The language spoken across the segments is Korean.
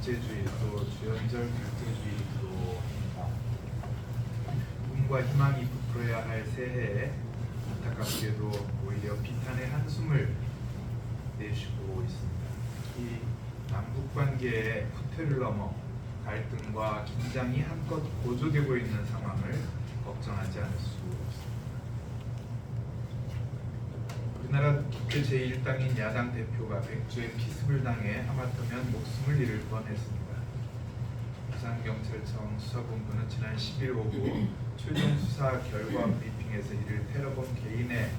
국제주의 또 주연절 국제주의로입니다. 꿈과 희망이 부풀어야 할 새해에 안타깝게도 오히려 비탄의 한숨을 내쉬고 있습니다. 이 남북 관계의 후퇴를 넘어 갈등과 긴장이 한껏 고조되고 있는 상황을 걱정하지 않을 수 없습니다. 우리나라 국회 제1당인 야당 대표가 백주의 피습을 당해 하마터면 목숨을 잃을 뻔했습니다. 부산경찰청 수사본부는 지난 10일 오후 최종 수사 결과 브리핑에서 이를 테러범 개인의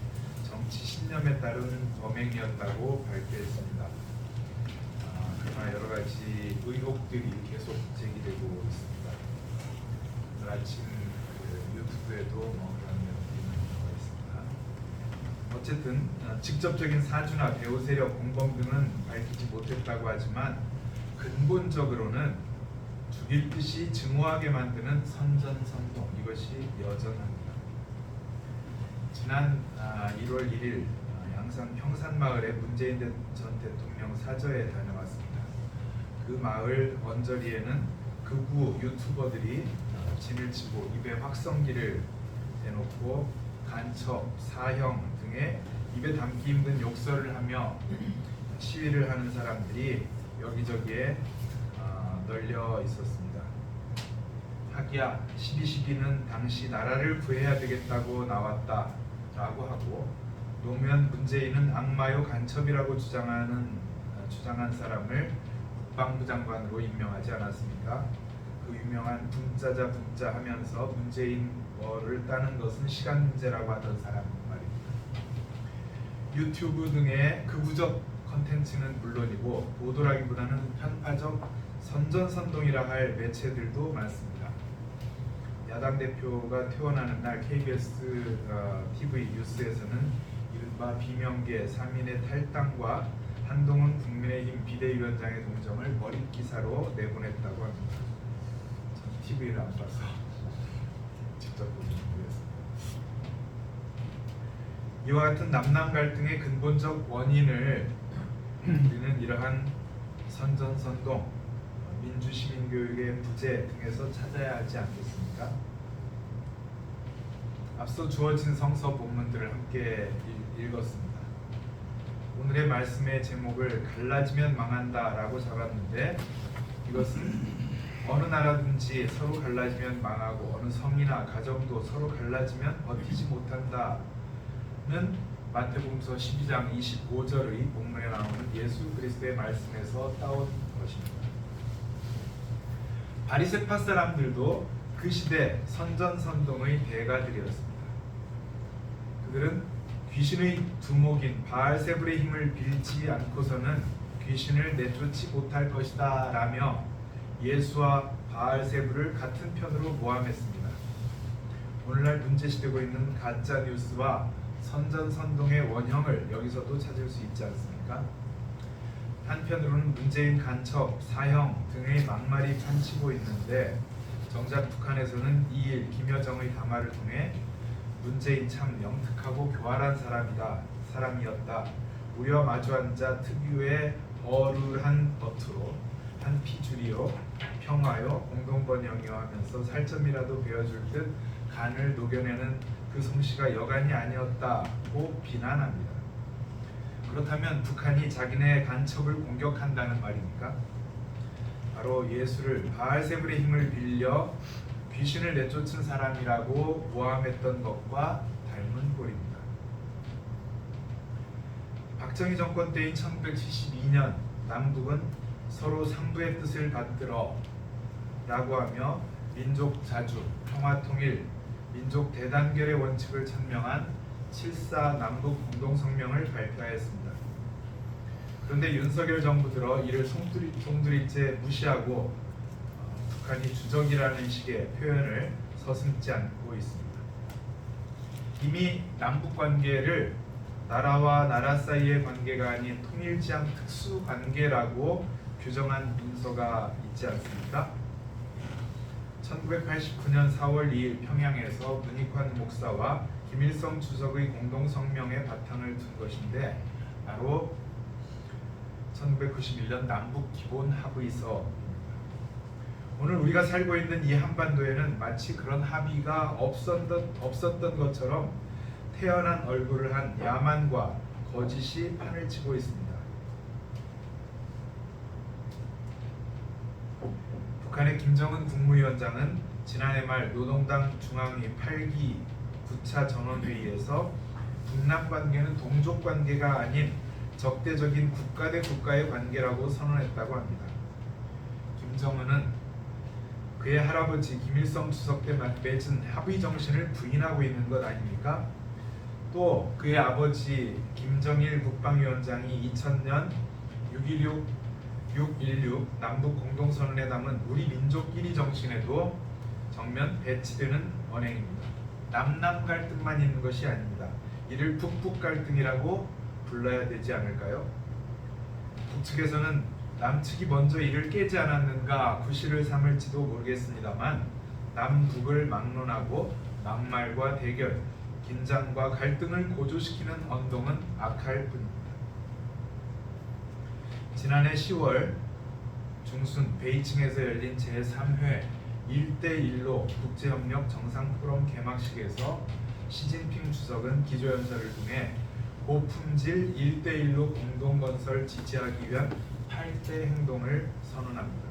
정치 신념에 따른 범행이었다고 발표했습니다. 그러나 여러 가지 의혹들이 계속 제기되고 있습니다. 오늘 아침 유튜브에도 그런 내용이 나와 있습니다. 어쨌든 직접적인 사주나 배후 세력, 공범 등은 밝히지 못했다고 하지만 근본적으로는 죽일 듯이 증오하게 만드는 선전선동, 이것이 여전합니다. 지난 1월 1일 양산 평산마을에 문재인 전 대통령 사저에 다녀왔습니다. 그 마을 언저리에는 극우 유튜버들이 진을 치고 입에 확성기를 대놓고 간첩, 사형 등의 입에 담기 힘든 욕설을 하며 시위를 하는 사람들이 여기저기에 널려 있었습니다. 하기야 12.12는 당시 나라를 구해야 되겠다고 나왔다 라고 하고, 노무현 문재인은 악마요 간첩이라고 주장한 사람을 국방부 장관으로 임명하지 않았습니까? 그 유명한 분짜자 분짜 하면서 문재인 뭐를 따는 것은 시간 문제라고 하던 사람 말입니다. 유튜브 등의 극우적 컨텐츠는 물론이고 보도라기보다는 편파적 선전선동이라 할 매체들도 많습니다. 야당 대표가 퇴원하는 날 KBS TV 뉴스에서는 이른바 비명계 3인의 탈당과 한동훈 국민의힘 비대위원장의 동정을 머릿 기사로 내보냈다고 합니다. 저는 TV를 안 봐서 직접 보지 못했습니다. 이와 같은 남남 갈등의 근본적 원인을 우리는 이러한 선전선동, 민주시민교육의 부재 등에서 찾아야 하지 않겠습니까? 앞서 주어진 성서 본문들을 함께 읽었습니다. 오늘의 말씀의 제목을 갈라지면 망한다 라고 잡았는데, 이것은 어느 나라든지 서로 갈라지면 망하고 어느 성이나 가정도 서로 갈라지면 버티지 못한다는 마태복음서 12장 25절의 본문에 나오는 예수 그리스도의 말씀에서 따온 것입니다. 바리새파 사람들도 그 시대 선전선동의 대가들이었습니다. 그들은 귀신의 두목인 바알세불의 힘을 빌지 않고서는 귀신을 내쫓지 못할 것이다 라며 예수와 바알세불을 같은 편으로 모함했습니다. 오늘날 문제시되고 있는 가짜 뉴스와 선전선동의 원형을 여기서도 찾을 수 있지 않습니까? 한편으로는 문재인 간첩, 사형 등의 막말이 판치고 있는데, 정작 북한에서는 2일 김여정의 담화를 통해 문재인 참 영특하고 교활한 사람이었다. 우리와 마주 앉아 특유의 어눌한 어투로 한 피줄이요 평화요 공동번영이요 하면서 살점이라도 베어줄 듯 간을 녹여내는 그 솜씨가 여간이 아니었다고 비난합니다. 그렇다면 북한이 자기네 간첩을 공격한다는 말입니까? 바로 예수를 바알세불의 힘을 빌려 귀신을 내쫓은 사람이라고 모함했던 것과 닮은 꼴입니다. 박정희 정권 때인 1972년 남북은 서로 상부의 뜻을 받들어 라고 하며 민족 자주, 평화통일, 민족 대단결의 원칙을 천명한 7.4 남북 공동성명을 발표하였습니다. 그런데 윤석열 정부 들어 이를 송두리째 무시하고 북한이 주적이라는 식의 표현을 서슴지 않고 있습니다. 이미 남북관계를 나라와 나라 사이의 관계가 아닌 통일지향 특수관계라고 규정한 문서가 있지 않습니까? 1989년 4월 2일 평양에서 문익환 목사와 김일성 주석의 공동성명에 바탕을 둔 것인데, 바로 1991년 남북기본합의서입니다. 오늘 우리가 살고 있는 이 한반도에는 마치 그런 합의가 없었던 것처럼 태연한 얼굴을 한 야만과 거짓이 판을 치고 있습니다. 북한의 김정은 국무위원장은 지난해 말 노동당 중앙위 8기 9차 전원회의에서 북남 관계는 동족 관계가 아닌 적대적인 국가 대 국가의 관계라고 선언했다고 합니다. 김정은은 그의 할아버지 김일성 추석 때 맺은 합의 정신을 부인하고 있는 것 아닙니까? 또 그의 아버지 김정일 국방위원장이 2000년 6.16 남북 공동선언에 담은 우리 민족끼리 정신에도 정면 배치되는 언행입니다. 남남 갈등만 있는 것이 아닙니다. 이를 북북 갈등이라고 불러야 되지 않을까요? 북측에서는 남측이 먼저 이를 깨지 않았는가 구실을 삼을지도 모르겠습니다만 남북을 막론하고 막말과 대결, 긴장과 갈등을 고조시키는 언동은 악할 뿐입니다. 지난해 10월 중순 베이징에서 열린 제3회 1대1로 국제협력 정상포럼 개막식에서 시진핑 주석은 기조연설을 통해 고품질 1대1로 공동건설 지지하기 위한 8대 행동을 선언합니다.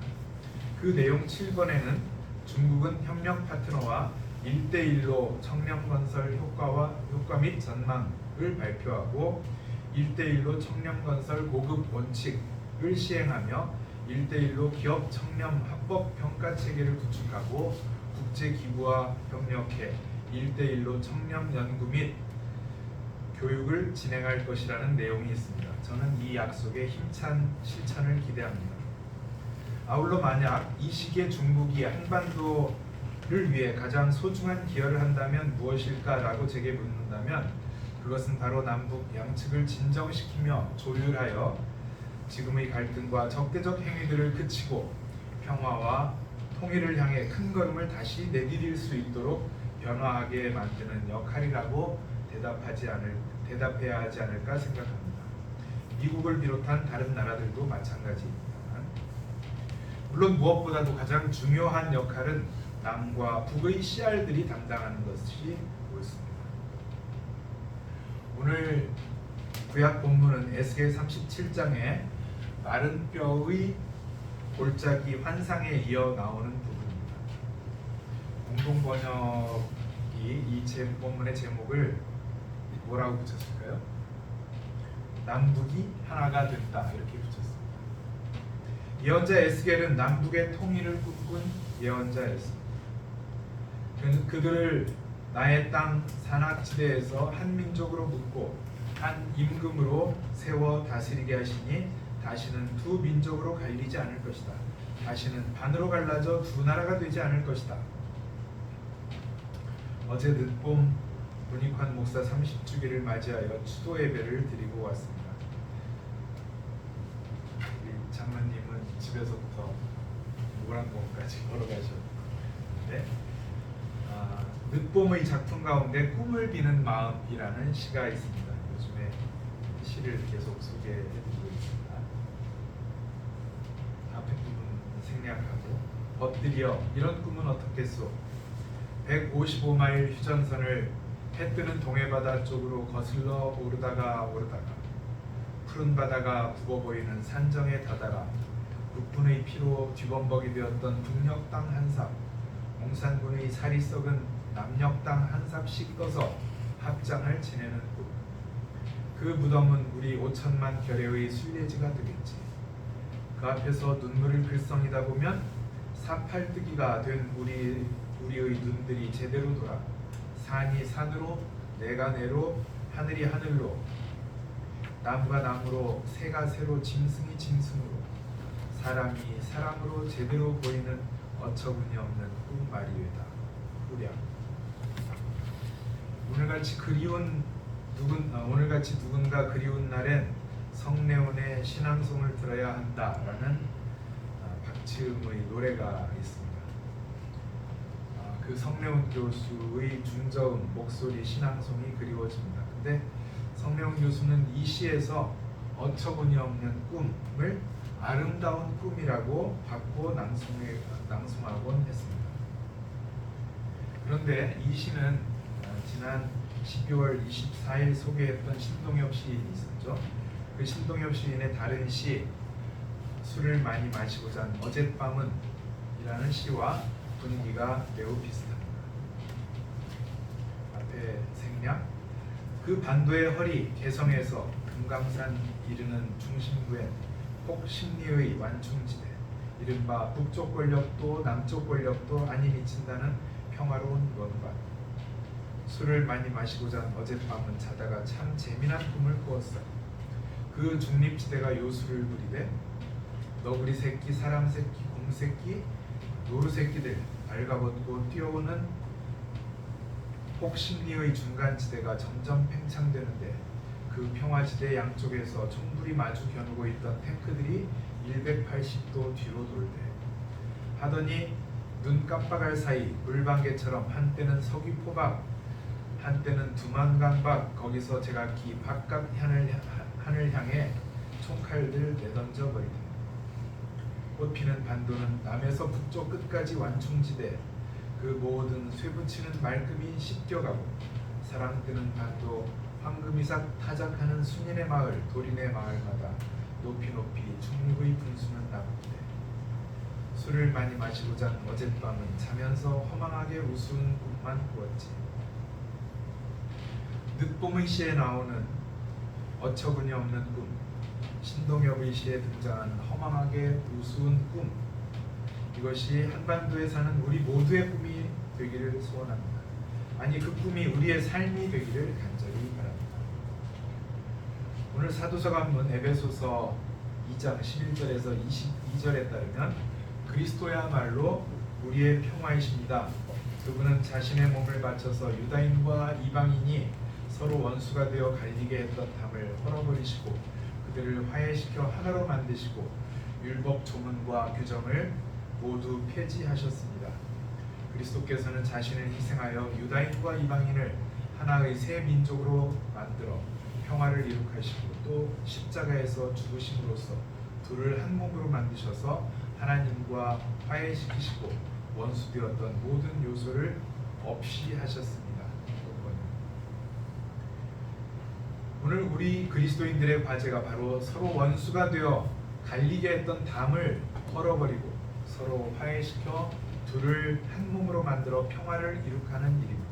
그 내용 7번에는 중국은 협력 파트너와 1대1로 청렴건설 효과 및 전망을 발표하고 1대1로 청렴건설 고급 원칙을 시행하며 1대1로 기업 청렴 합법 평가 체계를 구축하고 국제기구와 협력해 1대1로 청렴 연구 및 교육을 진행할 것이라는 내용이 있습니다. 저는 이 약속의 힘찬 실천을 기대합니다. 아울러 만약 이 시기에 중국이 한반도를 위해 가장 소중한 기여를 한다면 무엇일까라고 제게 묻는다면 그것은 바로 남북 양측을 진정시키며 조율하여 지금의 갈등과 적대적 행위들을 그치고 평화와 통일을 향해 큰 걸음을 다시 내디딜 수 있도록 변화하게 만드는 역할이라고 대답해야 하지 않을까 생각합니다. 미국을 비롯한 다른 나라들도 마찬가지입니다만 물론 무엇보다도 가장 중요한 역할은 남과 북의 씨알들이 담당하는 것이 옳습니다. 오늘 구약 본문은 에스겔 37장에 마른 뼈의 골짜기 환상에 이어 나오는 부분입니다. 공동 번역이 이 본문의 제목을 뭐라고 붙였을까요? 남북이 하나가 됐다 이렇게 붙였습니다. 예언자 에스겔은 남북의 통일을 꿈꾼 예언자였습니다. 그들을 나의 땅 산악지대에서 한 민족으로 묶고 한 임금으로 세워 다스리게 하시니 다시는 두 민족으로 갈리지 않을 것이다. 다시는 반으로 갈라져 두 나라가 되지 않을 것이다. 어제 늦봄 문익환 목사 30주기를 맞이하여 추도 예배를 드리고 왔습니다. 장로님은 집에서부터 모란봉까지 걸어가셨는데 늦봄의 작품 가운데 꿈을 비는 마음이라는 시가 있습니다. 요즘에 시를 계속 소개해드리고 있습니다. 앞에 부분 생략하고 엎드려 이런 꿈은 어떻겠소? 155마일 휴전선을 해 뜨는 동해바다 쪽으로 거슬러 오르다가 푸른 바다가 굽어 보이는 산정에 다다라 국군의 피로 뒤범벅이 되었던 북녘 땅 한 삽, 몽산군의 살이 썩은 남녘 땅 한 삽씩 떠서 합장을 지내는 꿈. 그 무덤은 우리 5천만 결의의 순례지가 되겠지. 그 앞에서 눈물을 글썽이다 보면 사팔뜨기가 된 우리의 눈들이 제대로 돌아 산이 산으로 내가 내로 하늘이 하늘로 나무가 나무로 새가 새로 짐승이 짐승으로 사람이 사람으로 제대로 보이는 어처구니 없는 꿈 말이외다. 후랴. 오늘같이 누군가 그리운 날엔 성례원의 신앙송을 들어야 한다라는 박치음의 노래가 있습니다. 그 성례원 교수의 중저음 목소리 신앙송이 그리워집니다. 근데 성례원 교수는 이 시에서 어처구니 없는 꿈을 아름다운 꿈이라고 바꿔 낭송하곤 했습니다. 그런데 이 시는 지난 12월 24일 소개했던 신동엽 시인이 있었죠. 그 신동엽 시인의 다른 시 술을 많이 마시고 잔 어젯밤은 이라는 시와 분위기가 매우 비슷합니다. 앞에 생략. 그 반도의 허리 개성에서 금강산 이르는 중심부엔 폭심리의 완충지대, 이른바 북쪽 권력도 남쪽 권력도 아니 미친다는 평화로운 원관. 술을 많이 마시고 잔 어젯밤은 자다가 참 재미난 꿈을 꾸었어요. 그 중립지대가 요술을 부리되 너구리 새끼, 사람 새끼, 곰 새끼, 노루 새끼들 발가벗고 뛰어오는 폭심리의 중간지대가 점점 팽창되는데 그 평화지대 양쪽에서 총불이 마주 겨누고 있던 탱크들이 180도 뒤로 돌대 하더니 눈 깜빡할 사이 물방개처럼 한때는 서귀포박, 한때는 두만강박, 거기서 제각기 바깥 하늘 향해 총칼들 내던져 버리더니 꽃피는 반도는 남에서 북쪽 끝까지 완충지대, 그 모든 쇠붙이는 말끔히 씻겨가고 사랑 뜨는 반도 황금이삭 타작하는 순인의 마을, 도린의 마을마다 높이 높이 중립의 분수는 나쁜데 술을 많이 마시고 잔 어젯밤은 자면서 허망하게 우스운 꿈만 꾸었지. 늦봄의 시에 나오는 어처구니 없는 꿈, 신동엽의 시에 등장하는 허망하게 우스운 꿈, 이것이 한반도에 사는 우리 모두의 꿈이 되기를 소원합니다. 아니, 그 꿈이 우리의 삶이 되기를 간절히 바랍니다. 오늘 사도서관문 에베소서 2장 11절에서 22절에 따르면 그리스도야말로 우리의 평화이십니다. 그분은 자신의 몸을 바쳐서 유다인과 이방인이 서로 원수가 되어 갈리게 했던 담을 헐어버리시고 그들을 화해시켜 하나로 만드시고 율법 조문과 규정을 모두 폐지하셨습니다. 그리스도께서는 자신을 희생하여 유다인과 이방인을 하나의 새 민족으로 만들어 평화를 이룩하시고 또 십자가에서 죽으심으로써 둘을 한 몸으로 만드셔서 하나님과 화해시키시고 원수되었던 모든 요소를 없이 하셨습니다. 오늘 우리 그리스도인들의 과제가 바로 서로 원수가 되어 갈리게 했던 담을 헐어버리고 서로 화해시켜 둘을 한 몸으로 만들어 평화를 이룩하는 일입니다.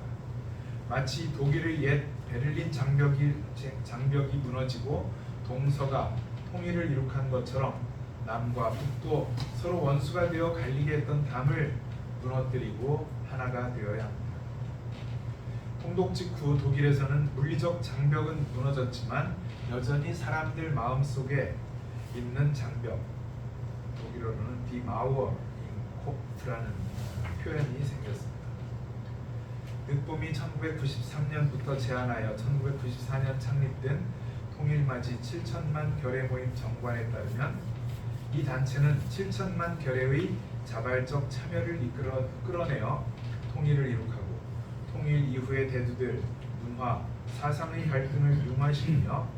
마치 독일의 옛 베를린 장벽이 무너지고 동서가 통일을 이룩한 것처럼 남과 북도 서로 원수가 되어 갈리게 했던 담을 무너뜨리고 하나가 되어야 합니다. 통독 직후 독일에서는 물리적 장벽은 무너졌지만 여전히 사람들 마음속에 있는 장벽, 독일어로는 Die Mauer im Kopf라는 표현이 생겼습니다. 늦봄이 1993년부터 제안하여 1994년 창립된 통일맞이 7천만 결의 모임 정관에 따르면 이 단체는 7천만 결의의 자발적 참여를 끌어내어 통일을 이룩하고 통일 이후의 대두될 문화, 사상의 갈등을 융화시키며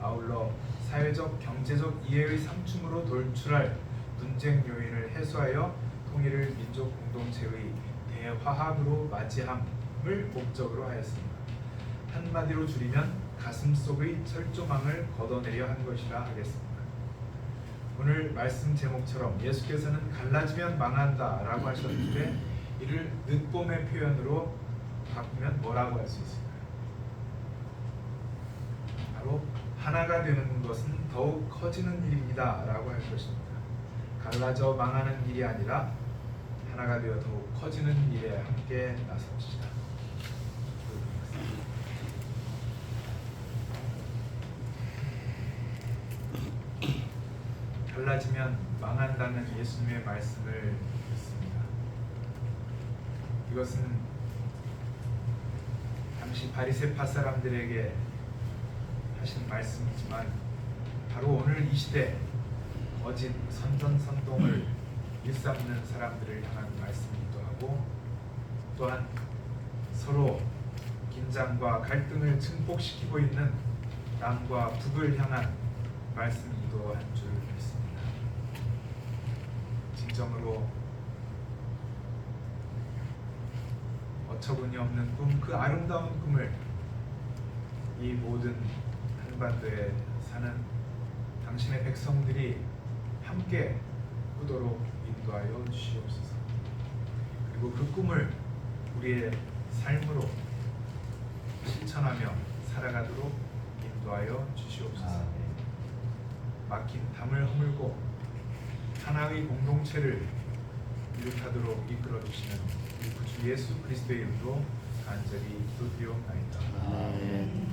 아울러 사회적, 경제적 이해의 상충으로 돌출할 분쟁 요인을 해소하여 통일을 민족 공동체의 대화합으로 맞이함을 목적으로 하였습니다. 한마디로 줄이면 가슴 속의 철조망을 걷어내려 한 것이라 하겠습니다. 오늘 말씀 제목처럼 예수께서는 갈라지면 망한다 라고 하셨는데 이를 늦봄의 표현으로 바꾸면 뭐라고 할 수 있을까요? 바로 하나가 되는 것은 더욱 커지는 일입니다 라고 할 것입니다. 갈라져 망하는 일이 아니라 하나가 되어 더욱 커지는 일에 함께 나섭시다. 갈라지면 망한다는 예수님의 말씀을 듣습니다. 이것은 당시 바리새파 사람들에게 하신 말씀이지만 바로 오늘 이 시대 거짓 선전선동을 일삼는 사람들을 향한 말씀이기도 하고 또한 서로 긴장과 갈등을 증폭시키고 있는 남과 북을 향한 말씀이기도 한 줄 믿습니다. 지점으로 어처구니 없는 꿈, 그 아름다운 꿈을 이 모든 한반도에 사는 당신의 백성들이 함께 꾸도록 인도하여 주시옵소서. 그리고 그 꿈을 우리의 삶으로 실천하며 살아가도록 인도하여 주시옵소서. 막힌 담을 허물고 하나의 공동체를 이룩하도록 이끌어 주시는 우리 구주 예수 그리스도의 이름으로 간절히 기도드리옵나이다. 아멘.